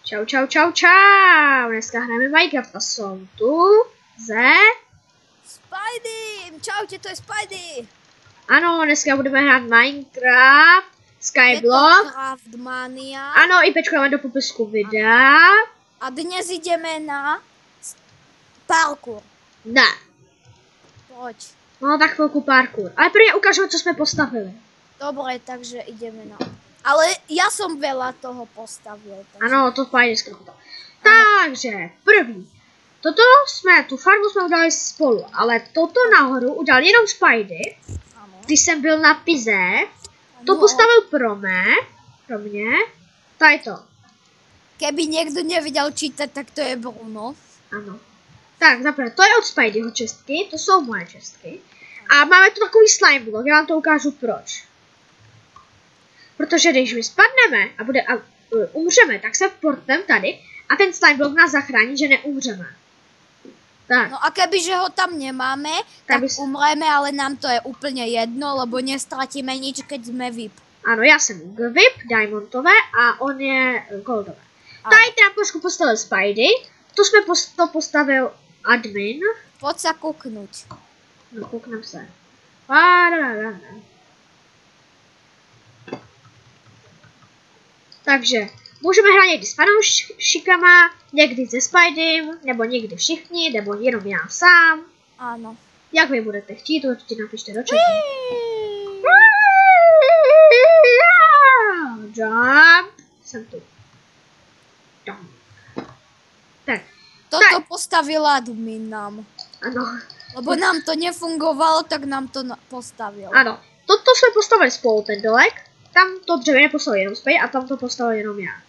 Čau, čau, čau, čau. Dneska hrajeme Minecraft a jsou tu ze... Spidey, čaute, to je Spidey. Ano, dneska budeme hrát Minecraft, Skyblock. Je to Craftmania. Ano, i pečkujeme do popisku videa. A dnes ideme na parkour. Ne. Proč? No tak chvilku parkour. Ale prvně ukážeme, co jsme postavili. Dobre, takže ideme na... Ale ja som veľa toho postavil. Takže... Ano, to fajn skoro. Takže, první. Tu farmu jsme udělali spolu, ale toto nahoru udělal jenom Spidey. Ano. Když jsem byl na Pize, to postavil pro mě. Tady to. Keby niekto nevedel čítať, tak to je Bruno. Ano. Tak, zaprvé, to je od Spideyho čestky, to jsou moje čestky. A máme tu takový slime block, já vám to ukážu proč. Protože když my spadneme a umřeme, tak se portem tady a ten slime block nás zachrání, že neumřeme. Tak. No a kebyže ho tam nemáme, tak umreme, ale nám to je úplne jedno, lebo nestratíme nič, keď sme VIP. Ano, já jsem VIP, diamondové a on je goldové. Tady teda trošku postavil Spidey, to postavil admin. Poď sa kuknúť. No, kouknem se. Takže, můžeme hrát někdy s fanoušikama, někdy se Spideym, nebo někdy všichni, nebo jenom já sám. Ano. Jak vy budete chtít, určitě napište do chatu. Jump. Jsem tu. Jump. Tak. Toto postavil admin nám. Ano. Lebo nám to nefungovalo, tak nám to postavil. Ano. Toto jsme postavili spolu, ten dolek. Tam to dřevěné postavil jenom Spidey a tam to postavil jenom já.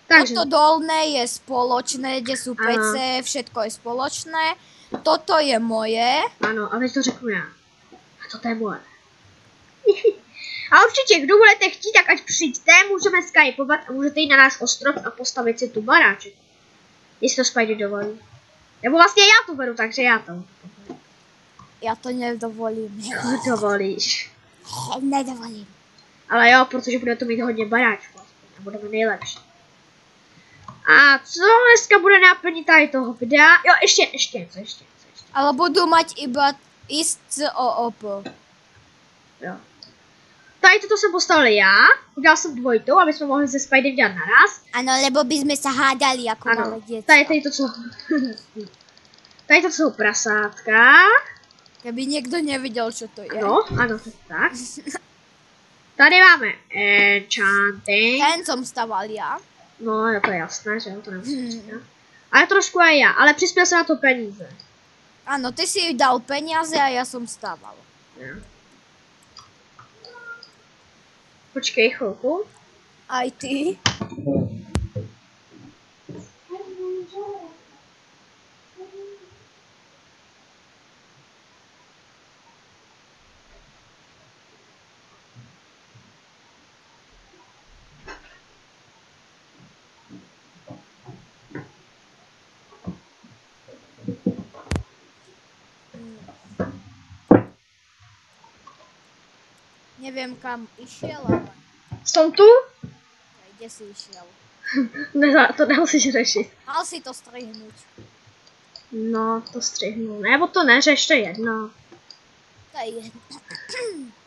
Takže... Toto dolné je spoločné, kde sú PC, všetko je spoločné. Toto je moje. Ano, a teď to řeknu já. A toto je moje. A určitě, kdo budete chtít, tak ať přijďte, můžeme skypovat a můžete jít na náš ostrov a postavit si tu baráček. Jestli to Spidey dovolí. Nebo vlastně já to beru, takže já to. Já to nedovolím. Dovolíš. Nedovolím. Ale jo, protože bude to mít hodně baráčků a budeme nejlepší. A co dneska bude náplní tady toho videa? Jo, ještě něco. Ale budu mať iba ísť OOP. Jo. Tady toto jsem postavil já, udělal jsem dvojitou, aby jsme mohli se Spideym dělat naraz. Ano, lebo by sme sa hádali jako malé děti. Tady to co... Tady to jsou prasátka. Keby někdo neviděl, čo to je. No, ano, to je tak. Tady máme enchanting. Ten som staval já. No, je to jasné, že jo, to nemusím říkat. Ale trošku aj já, ale přispěl jsem na to peníze. Ano, ty si dal peniaze a já som stával. Ja. Počkej chvilku. Aj ty. Neviem kam išiel, ale... Som tu? Kde si išiel? To nemusíš řešit. Mal si to strihnúť. No, to střihnu. Nebo to neřeš, to je jedno. To je jedno.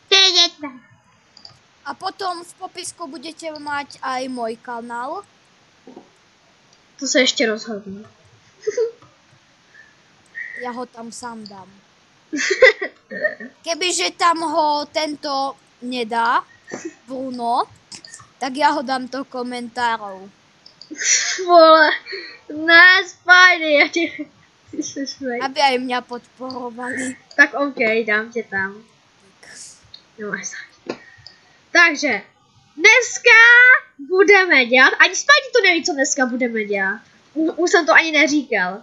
To je jedno. A potom v popisku budete mať aj môj kanál. To se ještě rozhodnu. Ja ho tam sám dám. Kebyže tam ho tento nedá, Bruno, tak ja ho dám do komentárov. Vole, ne, Spidey, já tě... Aby aj mňa podporovali. Tak OK, dám tě tam. Nemáš záč. Takže, dneska budeme dělat, ani Spidey to neví, co dneska budeme dělat. Už jsem to ani neříkal.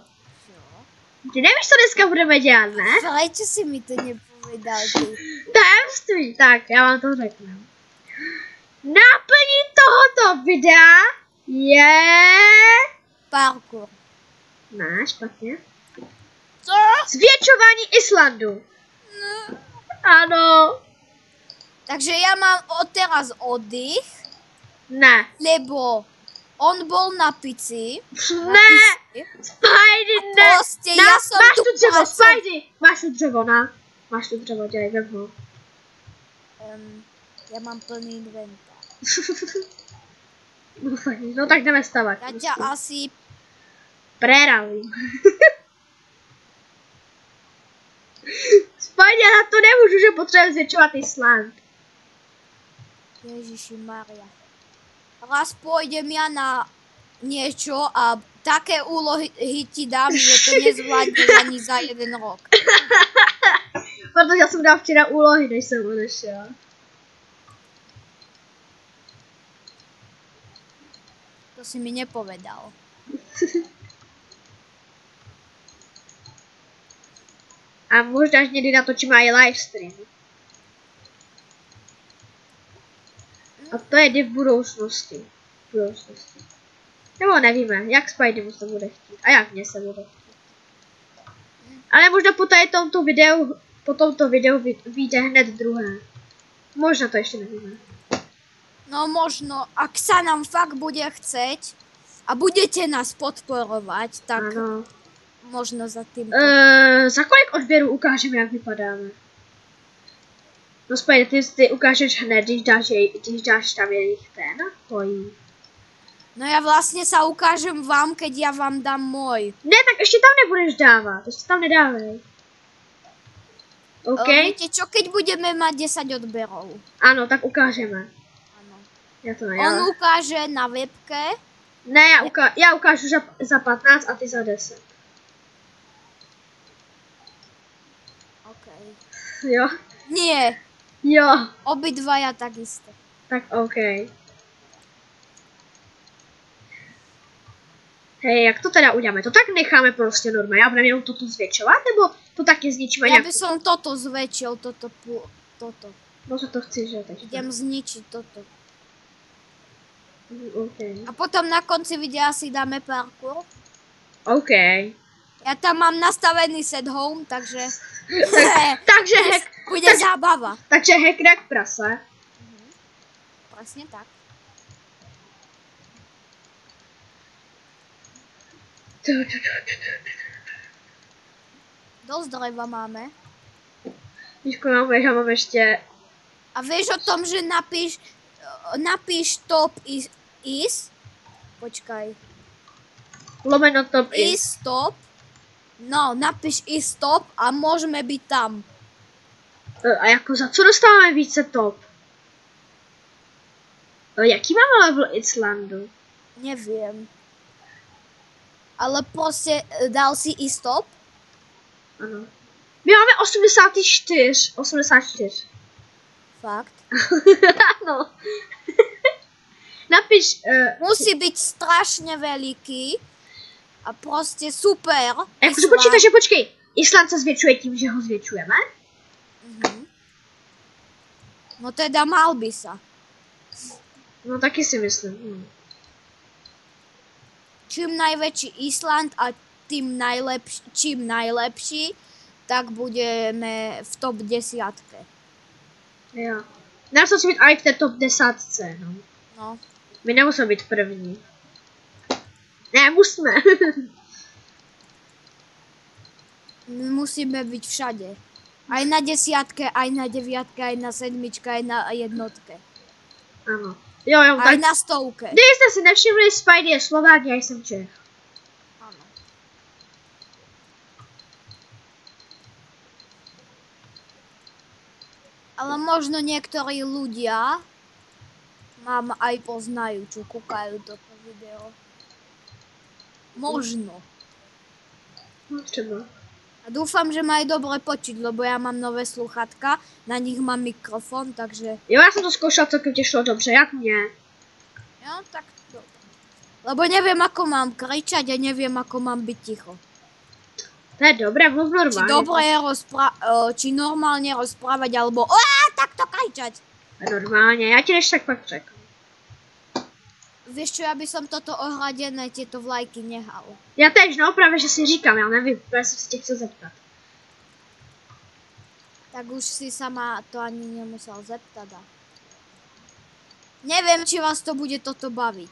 Ty nevíš, co dneska budeme dělat, ne? Prečo si mi to nepovedal ty? Tajemství, tak já vám to řeknu. Náplní tohoto videa je... Parkour. Ne, špatně. Co? Zvětšování Islandu. No. Ano. Takže ja mám odteraz oddych. Ne. Lebo On bol na pici. Ne! Spidey, ne! Proste, ja som máš tu tu dřevo, plácol. Spidey! Máš tu dřevo, na. Máš tu dřevo, dělej, vem ho. Ja mám plný inventár. No tak jdeme stavat. Ja ťa asi... Prerali. Spidey, já na to nemůžu, že potřebuji zvětšovat Island. Ježiši Maria. Raz pôjdem ja na niečo a také úlohy ti dám, že to nezvládneš ani za 1 rok. Protože já jsem dal včera úlohy, než jsem odešel. To si mi nepovedal. A možná, že někdy natočíme i livestream. A to je v budoucnosti. Nebo nevíme, jak Spidey se bude chtít. A jak mě se bude chtít. Ale možná po tomto videu vyjde hned druhé. Možná to ještě nevíme. No možno, ak sa nám fakt bude chceť a budete nás podporovať, tak Ano. možno za tým. Za kolik odběrů ukážeme, jak vypadáme? No Spidey, ty ukážeš hned, když dáš tam jejich ten pojí. No ja vlastne sa ukážem vám, keď ja vám dám môj. Ne, tak ještě tam nebudeš dávat, ještě tam nedávej. OK? Viete čo, keď budeme mať 10 odberov? Ano, tak ukážeme. Áno. Já to On nejde. ukáže na webke. Ne, já ukážu za 15 a ty za 10. OK. Jo? Nie, Jo, obidvaja takisto. tak OK. Hej, jak to teda uděláme? To tak necháme prostě normálně. Já budeme jenom toto zvětšovat, nebo to taky zničíme Ja nějak? by som toto zväčšil, toto. No to chci, že teď. Idem zničiť toto. OK. A potom na konci videa si dáme parkour. OK. Ja tam mám nastavený set home, takže... Takže hack, Bude zábava. takže hack jak prase. Presne tak. Dosť dreva máme. Víško, já mám ještě... A vieš o tom, že napíš top is. Počkaj. Lomeno top Is stop. No, napíš is stop a môžeme byť tam. A jako za co dostáváme více top? Jaký máme level Islandu? Neviem. Ale proste dal si is stop. Ano. My máme 84. 84. Fakt. Ano. Napiš... Musí byť strašne veľký. A proste super. Jakože počítaj, že počkej. Island se zvětšuje tím, že ho zvětšujeme? No teda mal by sa. No taky si myslím. Čím najväčší Island a čím najlepší, tak budeme v top 10. Jo. Nás musí být i v té top 10, no. No. My nemusíme být první. Ne, musíme. My musíme byť všade. Aj na 10, aj na 9, aj na 7, aj na 1. Ano. Jo, Aj tak. na 100. Kdybyste si nevšimli, Spidey je Slovák, já jsem Čech. Áno. Ale možno niektorí ľudia mám aj poznajú, čo kúkajú toto video. Možno. No, třeba. A dúfam, že ma aj dobre počuť, lebo ja mám nové sluchatka, na nich mám mikrofon, takže... Jo, já jsem to zkoušel, celkem tě šlo dobře, jak mě. Jo, tak dobre. Lebo neviem, ako mám kričať a neviem, ako mám byť ticho. To je dobré, mluv normálně. Či normálne rozprávať, alebo takto kričať. Normálně, já ti než tak pak řeknu. Vieš čo, ja by som toto ohradené, tieto vlajky nehal. Já tež, no, právě, že si říkám, já nevím, právě jsem se tě chtěl zeptat. Tak už si sa ma to ani nemusel zeptať. Neviem, či vás to bude toto baviť.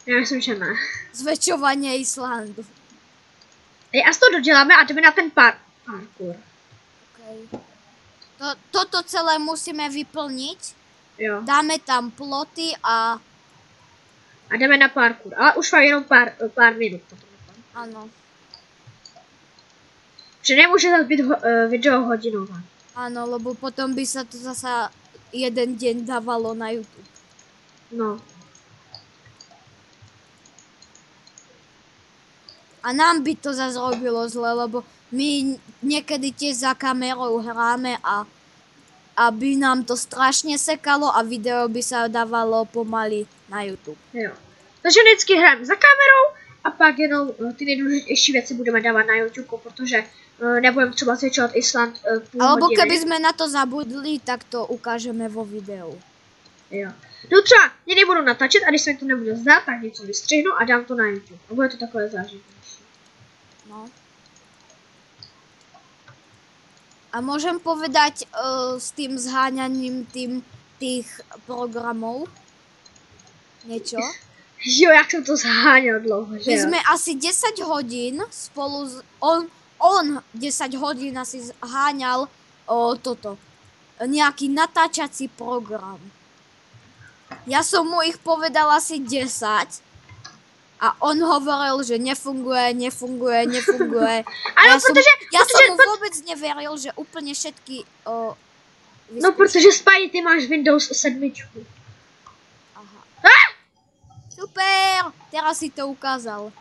Já myslím, že ne. Zväčšovanie Islandu. A to doděláme a jdeme na ten parkour. Okay. Toto celé musíme vyplniť. Jo. Dáme tam ploty a jdeme na parkour, ale už mám jenom pár minut. Ano. Že nemůže zase být video hodinová. Áno, lebo potom by sa to zasa jeden deň dávalo na YouTube. No. A nám by to zase robilo zle, lebo my niekedy tiež za kamerou hráme a by nám to strašne sekalo a video by sa dávalo pomaly na YouTube. Jo. Takže vždycky hrajeme za kamerou a pak jenom ty nejdůležitější věci budeme dávat na YouTube, protože nebudeme třeba zvětšovat Island půl Alebo hodiny. keby sme na to zabudli, tak to ukážeme vo videu. Jo. No třeba někdy budu natáčet a když se mi to nebude zdát, tak něco vystřihnu a dám to na YouTube. A bude to takové zážitnější. No. A môžem povedať s tým zháňaním tých programov niečo? Jo, jak jsem to zháněl dlouho, že My jo? sme asi 10 hodín spolu on 10 hodín asi zháňal nejaký natáčací program. Ja som mu ich povedal asi 10 a on hovoril, že nefunguje. Ano, Ja som mu vôbec neveril, že úplne všetky No, protože Spidey, ty máš Windows 7. Aha. Ah! Super! Teraz si to ukázal.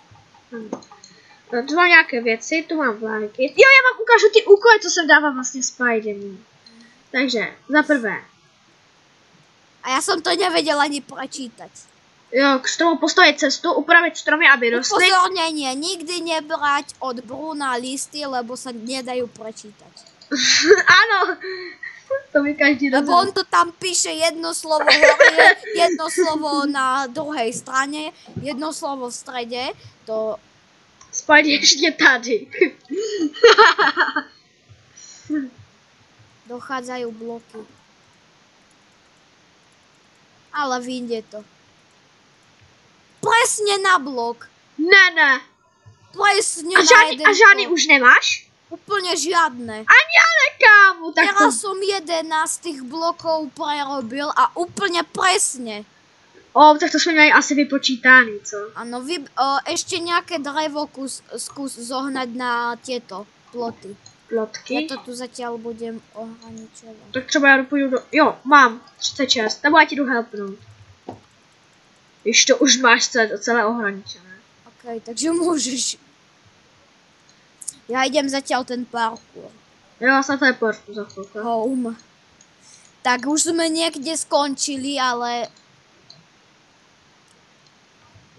No, tu mám nějaké věci, tu mám vlajky. Jo, já vám ukážu ty úkoly, co jsem dával vlastně Spideymu. Takže, za prvé. A ja som to nevedel ani prečítať. Jo, k stromu postavit cestu, upravit stromy, aby rostly. Upozornenie, nikdy nebrať od Bruna listy, lebo sa nedajú prečítať. Ano, to mi každý Lebo on to tam píše jedno slovo hore, jedno slovo na druhej strane, jedno slovo v strede, to... Spidey ještě tady. Dochádzajú bloky. Ale vyjde to. Presne na blok. Ne. Presne A na žádný, jeden a žádný blok. už nemáš? Úplne žiadne. Ani ale kámo, tak to... Teraz som 11 z tých blokov prerobil a úplne presne. Tak to jsme měli asi vypočítaný, co? Áno, ešte nejaké drevo skús zohnať na tieto ploty. Plotky. Ja to tu zatiaľ budem ohraničovať. Tak třeba já půjdu do... Jo, mám 36, nebo já ti jdu helpnout. Když to už máš celé ohraničené. OK, takže môžeš. Ja idem zatiaľ ten parkour. Jo, já se teleportu za chvilku. Home. Tak už sme niekde skončili, ale...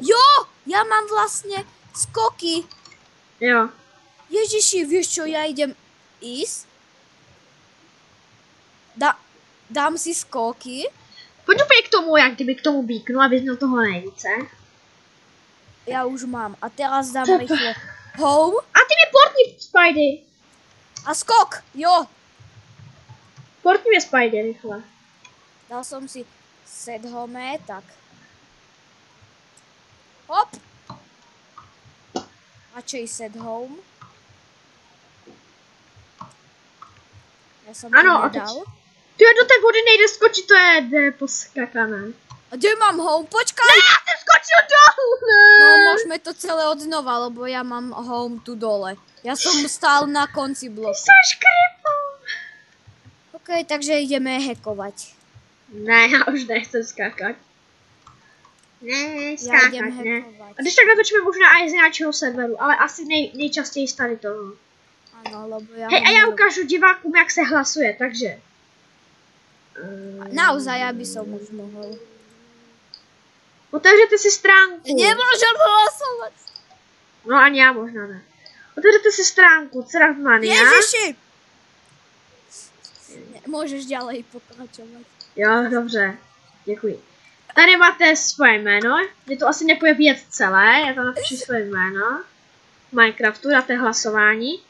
Jo! Ja mám vlastne skoky. Jo. Ježiši, vieš čo, ja idem ísť. Dám si skoky. Pojď úplně k tomu, jak kdyby k tomu bíknu, abys měl toho nejvíce. Ja už mám. A teraz dám rýchlo home. A ty mi portni, Spidey. A skok, jo. Portni mě, Spidey, rychle. Dal som si set home, tak. Hop. Radšej set home. Ja som to Ano, a teď... nedal. Ty do té vody nejde skočit, to je poskakané. A kde mám home? Počkaj! Ne, já jsem skočil dolů, ne. No, môžeme to celé odznova, lebo ja mám home tu dole. Ja som stál na konci bloku. Jsi kripou. OK, takže ideme hackovať. Ne, já už nechci skákat. Ne, Ja skákat, idem ne. hackovať. A když tak natočíme možná i z nějakého serveru, ale asi nejčastěji z tady toho. Áno, lebo ja... Hej, a já ukážu divákům, jak se hlasuje, takže... Naozaj, ja by som už mohol. Otevřete si stránku. Nemôžem hlasovať. No ani já možná ne. Otevřete si stránku Craftmania. Ježiši! Môžeš ďalej pokračovať. Jo, dobře. Děkuji. Tady máte svoje jméno. Je to asi nepůjde vidět celé. Já tam napíšu svoje jméno. Minecraftu, dáte hlasování.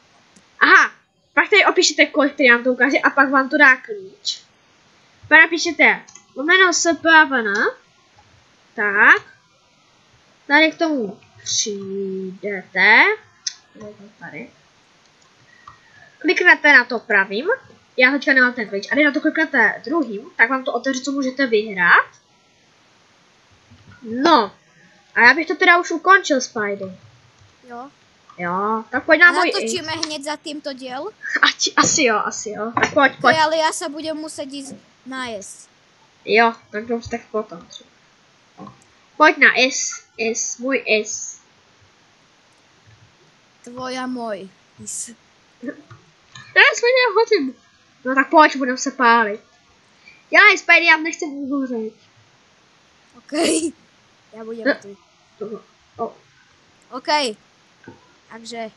Aha, pak tady opíšete kód, který vám to ukáže a pak vám to dá klíč. Pak napíšete jméno SPAVN. Tak. Tady k tomu přijdete. Tady. Kliknete na to pravým. Já teďka nemám ten klíč. A když na to kliknete druhým, tak vám to otevře, co můžete vyhrát. No. A já bych to teda už ukončil, Spidey. Jo. Jo, tak pojď na můj Natočíme hneď za týmto diel? Asi jo. Tak pojď. Ale ja sa budem musieť ísť najesť. Jo, tak dobře, tak potom. Pojď na S, můj S. Tvoja môj. Já jsme nehodím. No tak pojď, budeme se pálit. Já Spidey, já nechci uhořet. OK. Ja budem tu. OK. Takže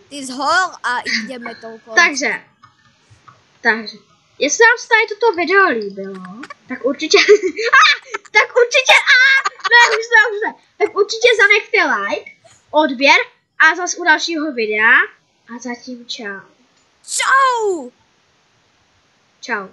ty zhor a ideme touto. Takže. Jestli vám se tady toto video líbilo, tak určitě... Tak určitě zanechte like, odběr a zas u dalšího videa. A zatím čau. Čau! Čau.